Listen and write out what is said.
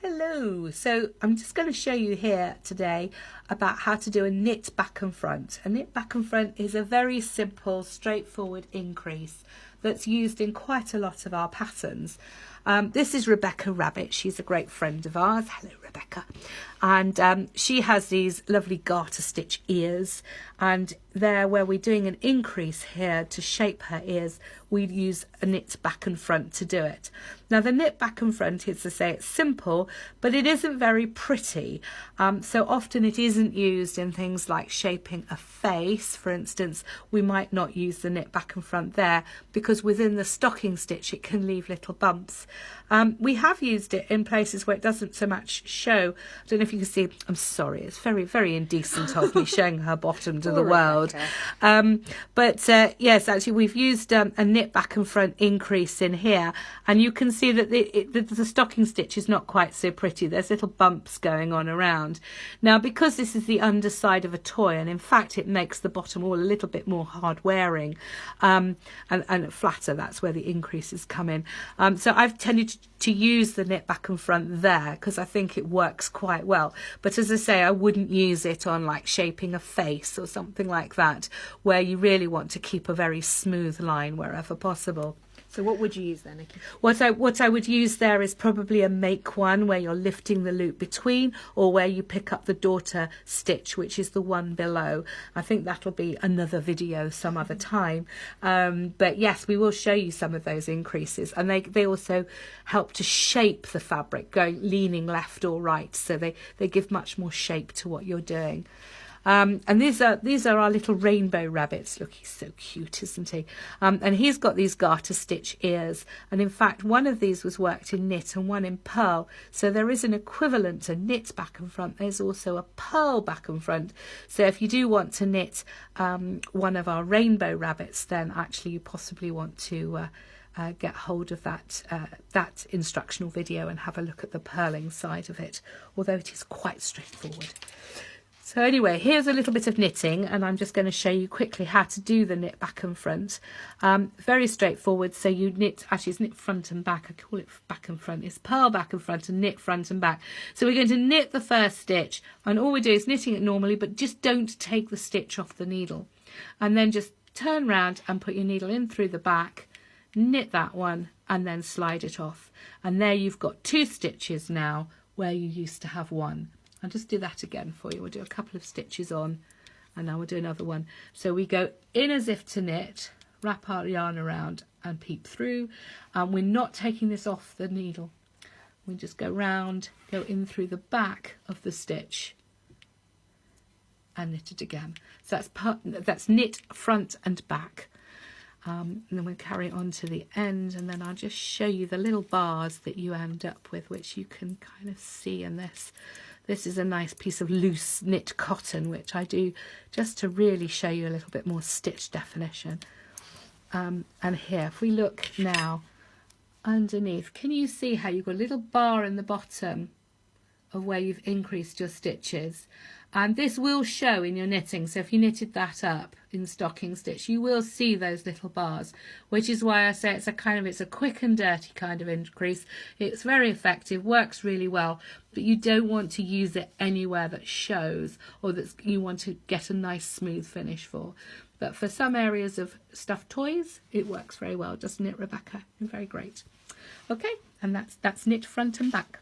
Hello, so I'm just going to show you here today about how to do a knit back and front. A knit back and front is a very simple, straightforward increase that's used in quite a lot of our patterns. This is Rebecca Rabbit. She's a great friend of ours. Hello, Rebecca. And she has these lovely garter stitch ears, and there where we're doing an increase here to shape her ears, we'd use a knit back and front to do it. Now the knit back and front is to say it's simple, but it isn't very pretty. So often it isn't used in things like shaping a face, for instance. We might not use the knit back and front there because within the stocking stitch it can leave little bumps. We have used it in places where it doesn't so much show. I don't know if you can see, I'm sorry, it's very, very indecent of me showing her bottom to the world. But yes, actually we've used a knit back and front increase in here, and you can see that the stocking stitch is not quite so pretty. There's little bumps going on around. Now because this is the underside of a toy, and in fact it makes the bottom all a little bit more hard wearing and flatter, that's where the increases come in. So I've tended to use the knit back and front there because I think it works quite well. But as I say, I wouldn't use it on like shaping a face or something like that, where you really want to keep a very smooth line wherever possible. So what would you use then, Nikki? What I would use there is probably a make one where you're lifting the loop between, or where you pick up the daughter stitch, which is the one below. I think that'll be another video some other time. But yes, we will show you some of those increases, and they also help to shape the fabric, leaning left or right, so they give much more shape to what you're doing. And these are our little rainbow rabbits. Look, he's so cute, isn't he? And he's got these garter stitch ears. And in fact, one of these was worked in knit and one in purl. So there is an equivalent to knit back and front. There's also a purl back and front. So if you do want to knit one of our rainbow rabbits, then actually you possibly want to get hold of that instructional video and have a look at the purling side of it, although it is quite straightforward. So anyway, here's a little bit of knitting, and I'm just going to show you quickly how to do the knit back and front. Very straightforward. So you knit, actually it's knit front and back, I call it back and front. It's purl back and front and knit front and back. So we're going to knit the first stitch, and all we do is knitting it normally, but just don't take the stitch off the needle. And then just turn round and put your needle in through the back, knit that one, and then slide it off. And there you've got two stitches now where you used to have one. I'll just do that again for you. We'll do a couple of stitches on, and now we'll do another one. So we go in as if to knit, wrap our yarn around and peep through. We're not taking this off the needle. We just go round, go in through the back of the stitch and knit it again. So that's knit front and back. And then we'll carry on to the end, and then I'll just show you the little bars that you end up with, which you can kind of see in this. This is a nice piece of loose knit cotton, which I do just to really show you a little bit more stitch definition. And here, if we look now underneath, can you see how you've got a little bar in the bottom of where you've increased your stitches? And this will show in your knitting. So if you knitted that up in stocking stitch, you will see those little bars, which is why I say it's a quick and dirty kind of increase. It's very effective, works really well, but you don't want to use it anywhere that shows or that you want to get a nice smooth finish for. But for some areas of stuffed toys, it works very well, doesn't it, Rebecca? Very great. Okay, and that's knit front and back.